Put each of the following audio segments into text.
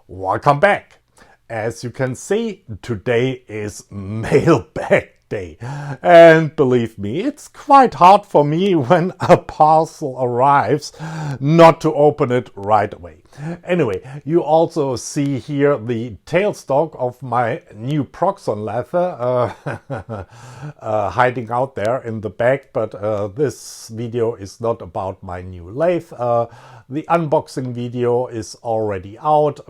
Welcome back. As you can see, today is Mailbag Day. And believe me, it's quite hard for me when a parcel arrives not to open it right away. Anyway, you also see here the tailstock of my new PROXXON lathe hiding out there in the bag, but this video is not about my new lathe. The unboxing video is already out.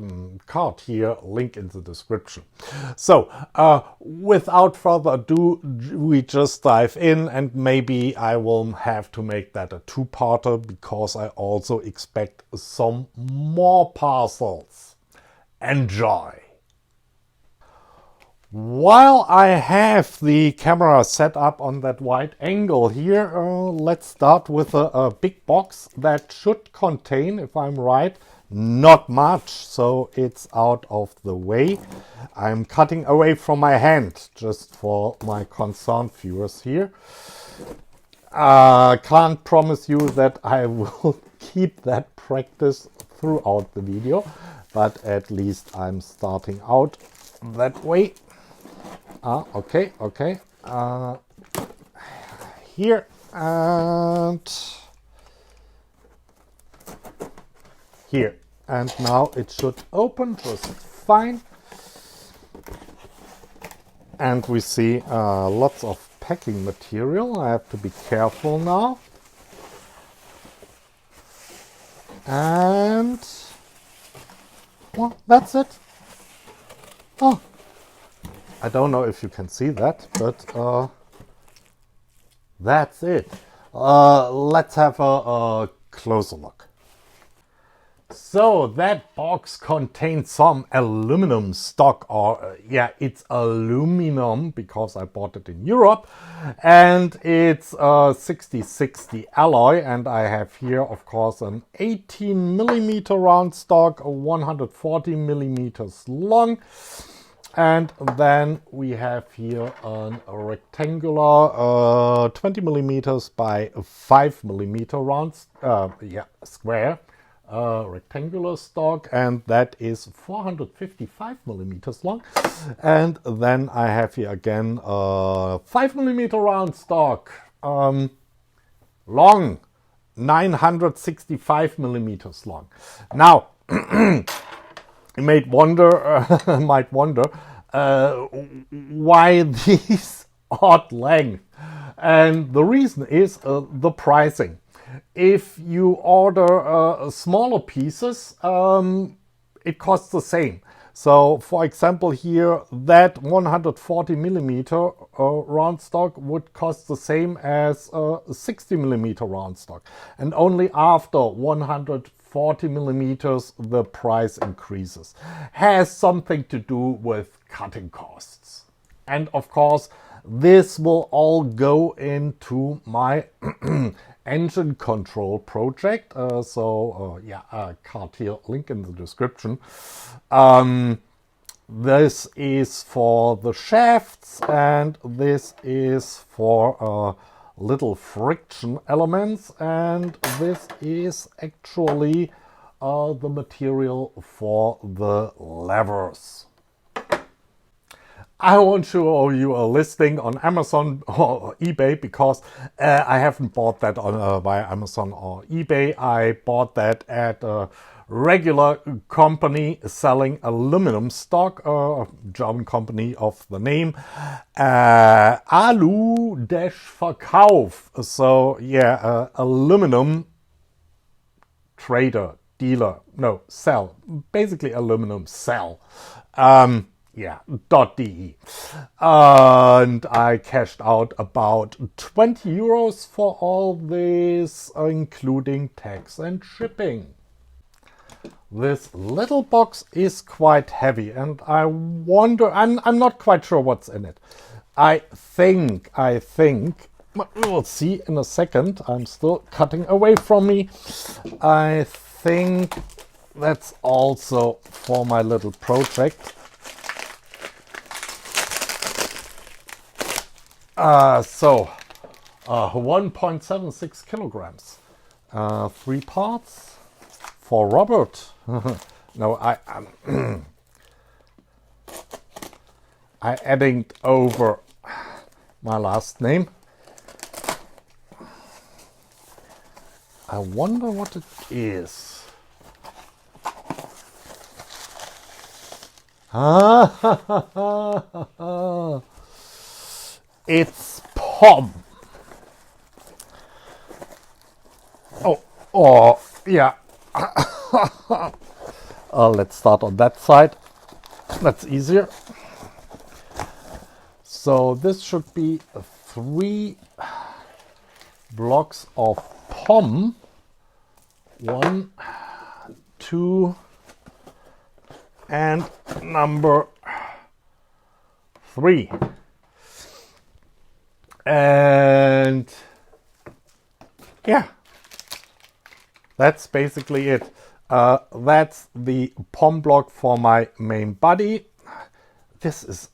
Card here, link in the description. So, without further ado, we just dive in, and maybe I will have to make that a two-parter because I also expect some more parcels. Enjoy! While I have the camera set up on that wide angle here, let's start with a big box that should contain, if I'm right, not much, so it's out of the way. I'm cutting away from my hand, just for my concerned viewers here. Can't promise you that I will keep that practice throughout the video, but at least I'm starting out that way. Okay. Here and here. And now it should open just fine. And we see lots of packing material. I have to be careful now. And well, that's it. Oh. I don't know if you can see that, but that's it. Let's have a closer look. So that box contains some aluminum stock, or yeah, it's aluminum because I bought it in Europe, and it's a 60/60 alloy, and I have here of course an 18mm round stock, 140 millimeters long. And then we have here a rectangular 20 millimeters by 5 millimeter round, square rectangular stock, and that is 455 millimeters long. And then I have here again 5 millimeter round stock, long, 965 millimeters long. Now, you might wonder why these odd length, and the reason is the pricing. If you order smaller pieces, it costs the same. So, for example, here that 140 millimeter round stock would cost the same as a 60 millimeter round stock, and only after 140 millimeters the price increases. Has something to do with cutting costs. And of course, this will all go into my engine control project. Card here, link in the description. This is for the shafts, and this is for little friction elements, and this is actually the material for the levers. I won't show you a listing on Amazon or eBay because I haven't bought that on via Amazon or eBay. I bought that at a regular company selling aluminum stock, German company of the name, Alu-Verkauf. So yeah, aluminum trader, dealer, no, sell, basically aluminum sell. .de. And I cashed out about 20 euros for all this, including tax and shipping. This little box is quite heavy, and I wonder, I'm not quite sure what's in it. I think, we'll see in a second, I'm still cutting away from me. I think that's also for my little project. 1.76 kilograms. 3 parts for Robert. No, I adding over my last name. I wonder what it is. It's POM. Oh, yeah. Let's start on that side. That's easier. So this should be 3 blocks of POM. 1, 2, and number 3. And yeah, that's basically it. That's the POM block for my main body. This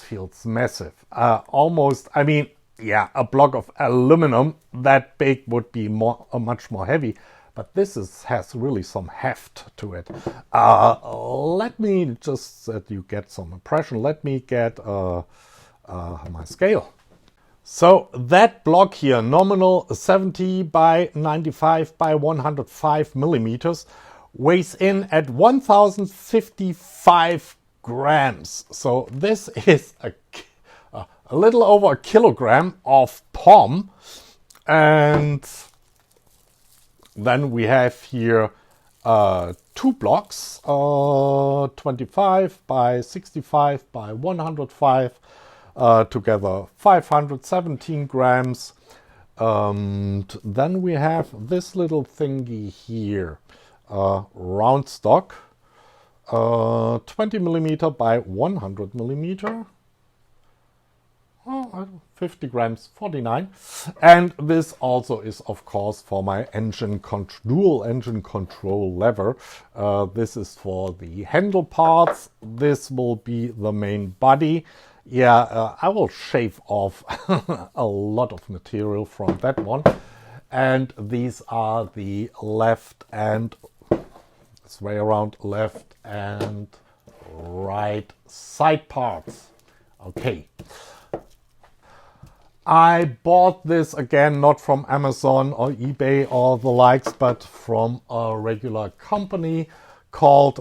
feels massive. Almost, I mean, yeah, a block of aluminum that big would be much more heavy. But this has really some heft to it. Let me just, so that you get some impression, let me get my scale. So that block here, nominal 70 by 95 by 105 millimeters, weighs in at 1055 grams. So this is a little over a kilogram of POM. And then we have here 2 blocks, 25 by 65 by 105, together 517 grams. And then we have this little thingy here, round stock, 20 millimeter by 100 millimeter. 50 grams, 49. And this also is, of course, for my dual engine control lever. This is for the handle parts. This will be the main body. Yeah, I will shave off a lot of material from that one. And these are the left and, this way around, left and right side parts. Okay. I bought this again, not from Amazon or eBay or the likes, but from a regular company called,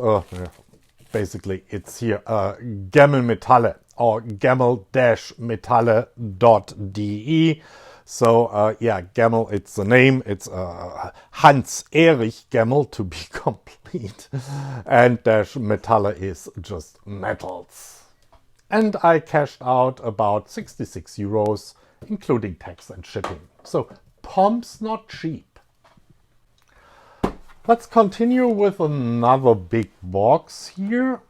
basically it's here, Gamel Metalle or gamel-metalle.de. So yeah, Gamel, it's the name. It's Hans Erich Gamel to be complete. And dash Metalle is just metals. And I cashed out about 66 euros, including tax and shipping. So POM's not cheap. Let's continue with another big box here.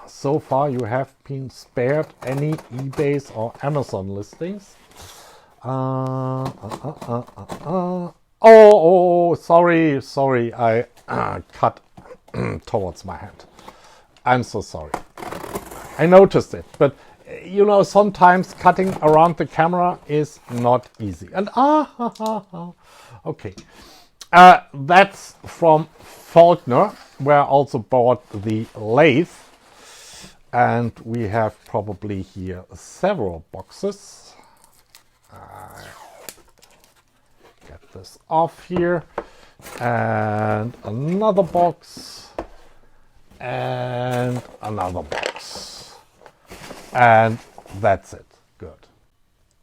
So far you have been spared any eBays or Amazon listings. Oh, sorry, I cut towards my hand. I'm so sorry. I noticed it, but you know, sometimes cutting around the camera is not easy. And okay. That's from Faulkner, where I also bought the lathe. And we have probably here several boxes. Get this off here. And another box. And another box. And that's it. Good.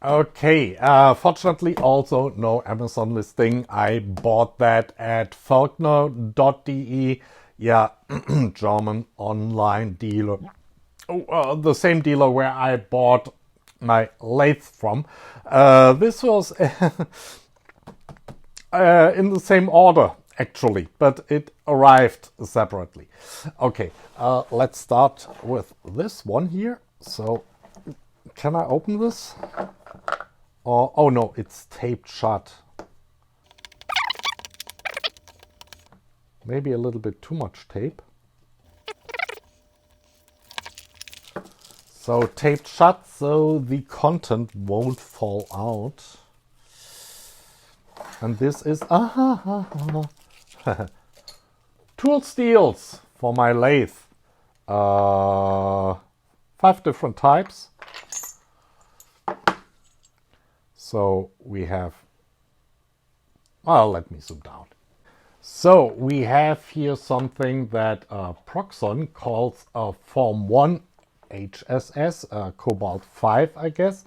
Okay, fortunately also no Amazon listing. I bought that at faulkner.de. Yeah, German online dealer. The same dealer where I bought my lathe from. This was in the same order, actually, but it arrived separately. Okay, let's start with this one here. So, can I open this? Oh no, it's taped shut. Maybe a little bit too much tape. So taped shut so the content won't fall out. And this is tool steels for my lathe. 5 different types. So we have, well, let me zoom down. So we have here something that PROXXON calls a Form 1 HSS, Cobalt 5, I guess,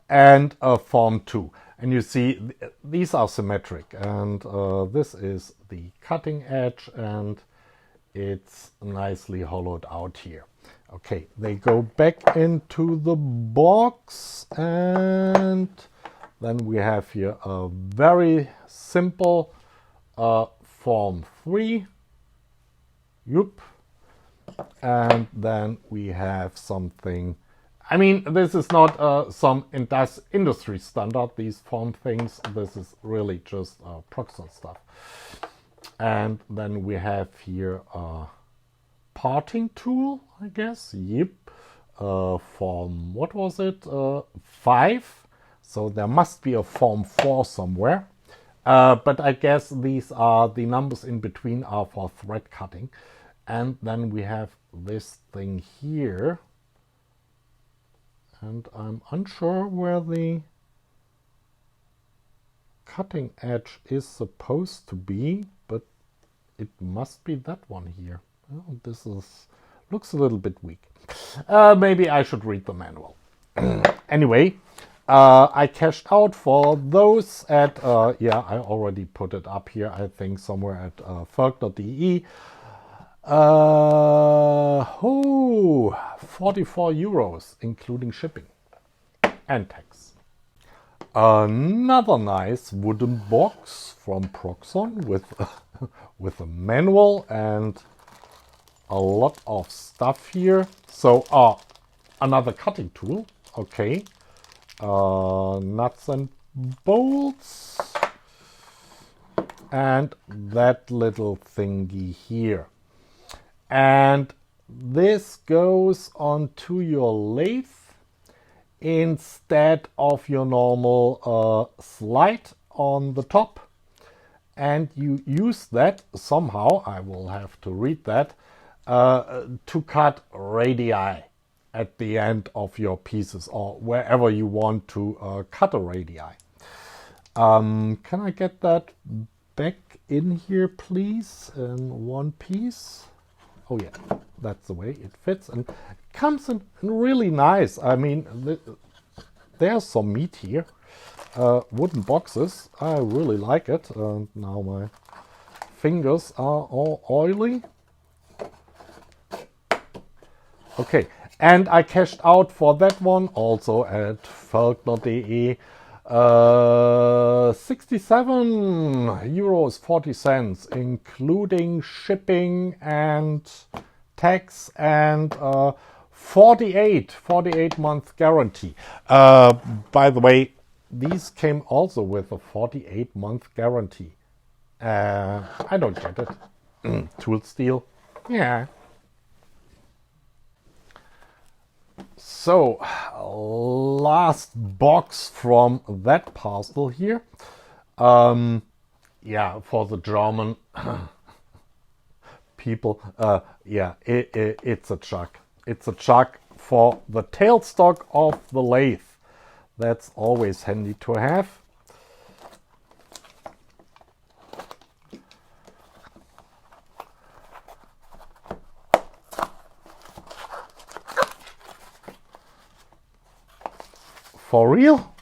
and a Form 2. And you see, these are symmetric, and this is the cutting edge, and it's nicely hollowed out here. Okay, they go back into the box, and then we have here a very simple Form 3. Yup. And then we have something, I mean, this is not some industry standard, these form things. This is really just PROXXON stuff. And then we have here a parting tool, I guess. Yep. Form, what was it? 5. So there must be a Form 4 somewhere. But I guess these are the numbers in between are for thread cutting. And then we have this thing here. And I'm unsure where the cutting edge is supposed to be, but it must be that one here. Oh, this looks a little bit weak. Maybe I should read the manual. Anyway, I cashed out for those at, yeah, I already put it up here, I think somewhere at ferg.de. 44 euros, including shipping and tax. Another nice wooden box from PROXXON with a manual and a lot of stuff here. So, another cutting tool. Okay. Nuts and bolts. And that little thingy here. And this goes onto your lathe instead of your normal slide on the top. And you use that somehow, I will have to read that, to cut radii at the end of your pieces or wherever you want to cut a radii. Can I get that back in here, please, in one piece? Oh yeah, that's the way it fits, and it comes in really nice. I mean, there's some meat here. Wooden boxes, I really like it. Now my fingers are all oily. Okay, and I cashed out for that one also at ferg.de. 67 euros 40, including shipping and tax, and 48 month guarantee. By the way, these came also with a 48-month guarantee. I don't get it. Tool steel. Yeah. So, last box from that parcel here. Yeah, for the German people. Yeah, it's a chuck. It's a chuck for the tailstock of the lathe. That's always handy to have. For real?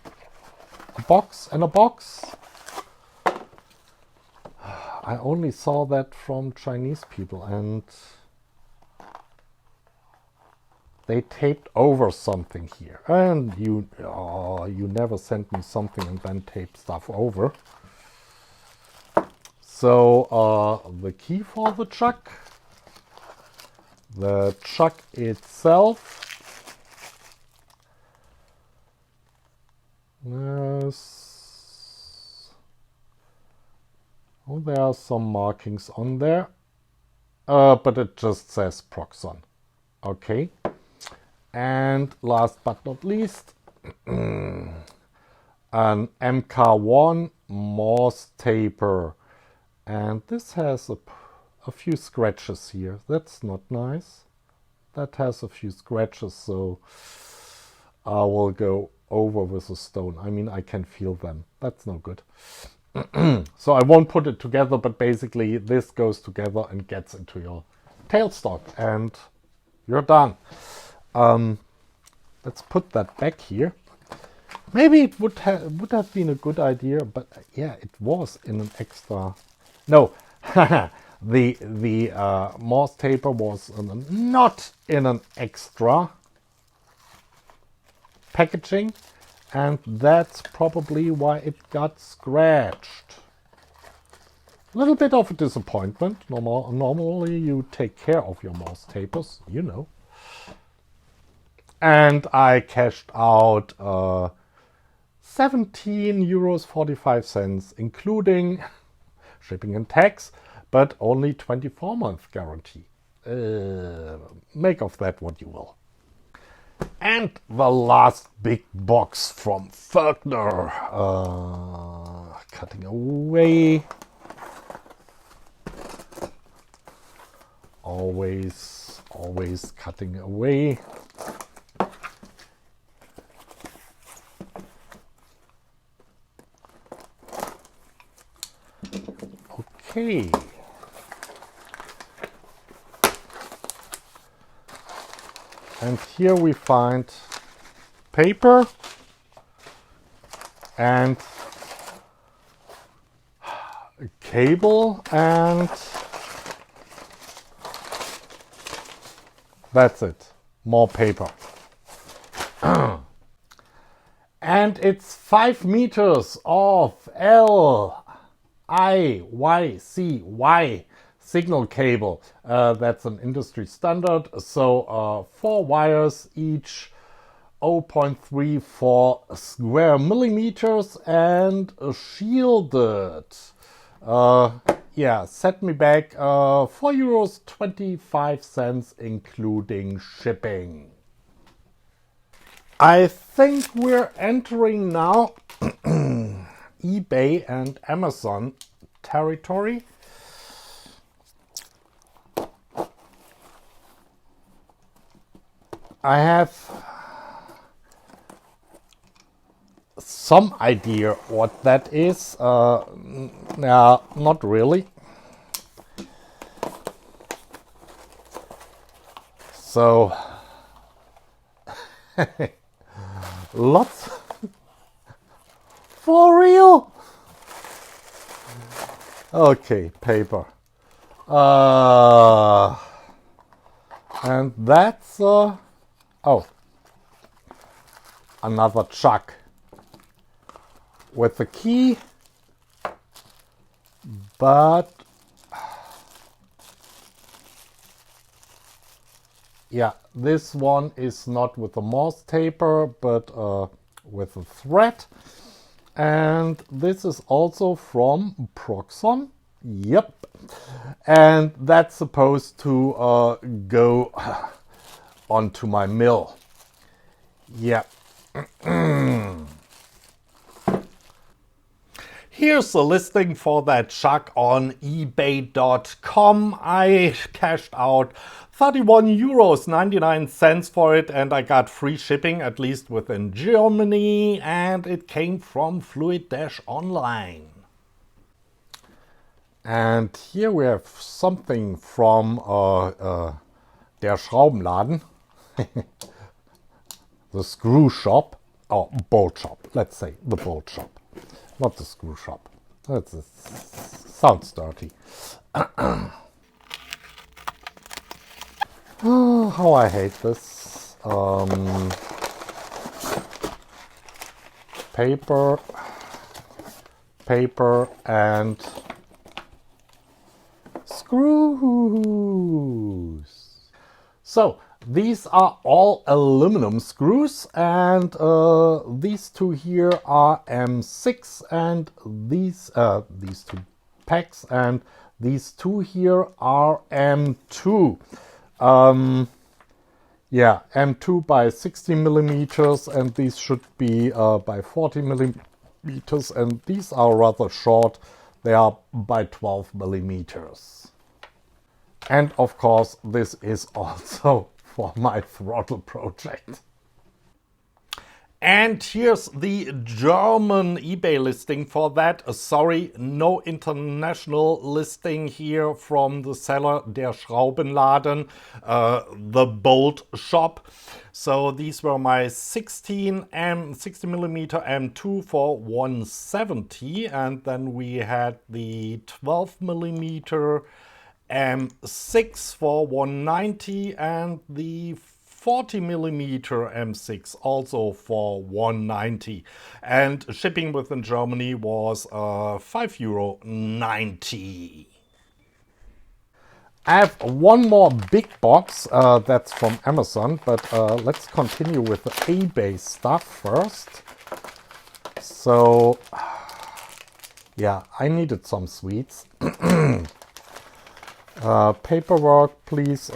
A box and a box? I only saw that from Chinese people, and they taped over something here. And you never sent me something and then tape stuff over. So the key for the chuck itself. Oh, there are some markings on there, but it just says PROXXON. Okay, and last but not least, an MK1 Morse taper, and this has a few scratches here. That's not nice. That has a few scratches, so I will go over with a stone. I mean, I can feel them. That's no good. So I won't put it together, but basically this goes together and gets into your tailstock, and you're done. Let's put that back here. Maybe it would have been a good idea, but yeah, it was in an extra. No, the Morse taper was not in an extra packaging, and that's probably why it got scratched. A little bit of a disappointment. Normally you take care of your Morse tapers, you know. And I cashed out 17 €45, including shipping and tax, but only 24-month guarantee. Make of that what you will. And the last big box from Fergner. Cutting away. Always cutting away. Okay. And here we find paper and a cable, and that's it. More paper. And it's 5 meters of LiYCY signal cable. That's an industry standard. So 4 wires, each 0.34 square millimeters, and shielded. Yeah, set me back €4.25, including shipping. I think we're entering now eBay and Amazon territory. I have some idea what that is. Yeah, not really. So lots. For real? Okay, paper. And that's oh, another chuck with the key, but yeah, this one is not with the Morse taper, but with a thread. And this is also from PROXXON. Yep. And that's supposed to go onto my mill. Yeah. Here's the listing for that chuck on ebay.com. I cashed out €31.99 for it, and I got free shipping, at least within Germany, and it came from Fluid-Online. And here we have something from der Schraubenladen, the screw shop, or bolt shop, let's say the bolt shop, not the screw shop. Sounds dirty. Oh, how I hate this. Paper, and screws. So these are all aluminum screws, and these two here are M6, and these two packs, and these two here are M2. Yeah, M2 by 60 millimeters, and these should be by 40 millimeters, and these are rather short. They are by 12 millimeters. And of course, this is also for my throttle project. And here's the German eBay listing for that. Sorry, no international listing here from the seller, der Schraubenladen, the bolt shop. So these were my 60mm M2 for 170, and then we had the 12mm M6 for 190 and the 40mm M6 also for 190, and shipping within Germany was €5.90. I have one more big box that's from Amazon, but let's continue with the eBay stuff first. So yeah, I needed some sweets. Paperwork, please.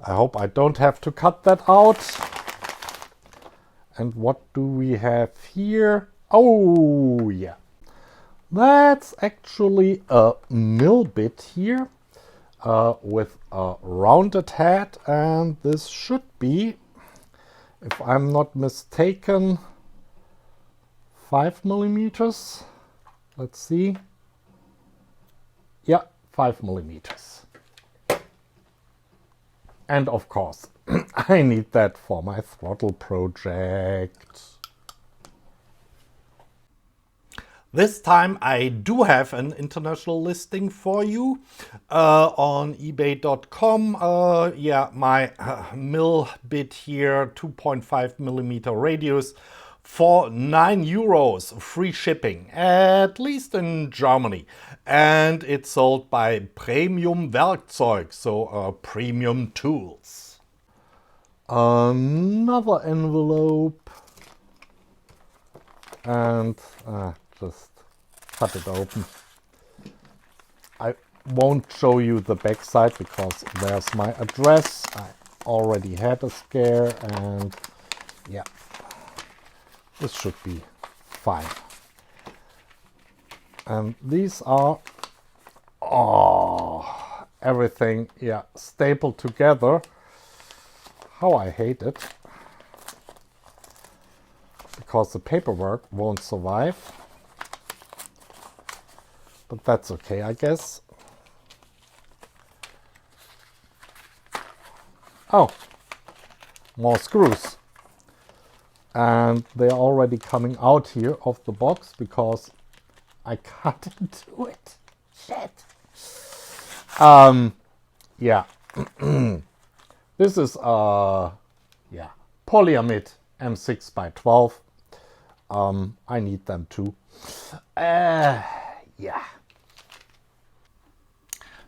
I hope I don't have to cut that out. And what do we have here? Oh, yeah. That's actually a mill bit here with a rounded head. And this should be, if I'm not mistaken, 5mm. Let's see. Yeah, 5mm. And of course, I need that for my throttle project. This time I do have an international listing for you on ebay.com. Yeah, my mill bit here, 2.5mm radius for €9, free shipping, at least in Germany. And it's sold by Premium Werkzeug, so premium tools. Another envelope. And just cut it open. I won't show you the back side because there's my address. I already had a scare, and yeah, this should be fine. And these are, everything, yeah, stapled together. How I hate it. Because the paperwork won't survive. But that's okay, I guess. Oh, more screws. And they're already coming out here of the box because I cut into it. Shit. Yeah. This is yeah, Polyamide M6 by 12. I need them too. Yeah.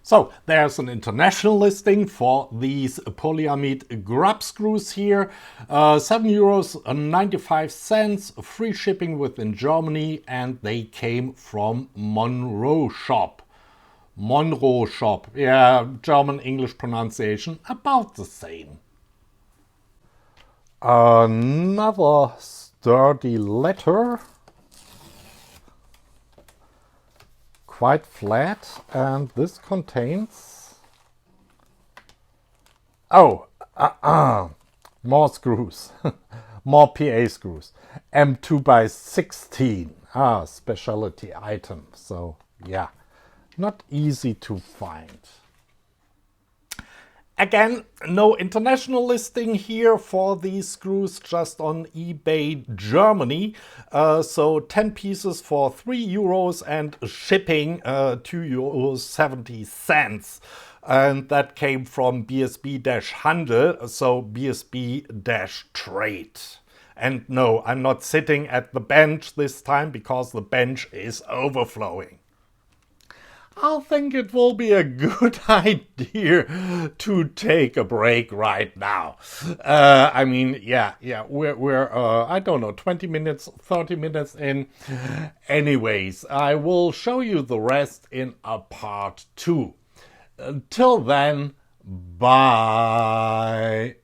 So there's an international listing for these Polyamide grub screws here. €7.95, free shipping within Germany, and they came from Monroe Shop. Monroe Shop. Yeah, German-English pronunciation about the same. Another sturdy letter. Quite flat, and this contains more screws. More PA screws. M2 by 16. Specialty item. So yeah, not easy to find. Again, no international listing here for these screws, just on eBay Germany. So 10 pieces for €3 and shipping €2.70. And that came from BSB-Handel, so BSB-Trade. And no, I'm not sitting at the bench this time because the bench is overflowing. I think it will be a good idea to take a break right now. I mean, yeah, we're I don't know, 20 minutes, 30 minutes in. Anyways, I will show you the rest in a part 2. Until then, bye.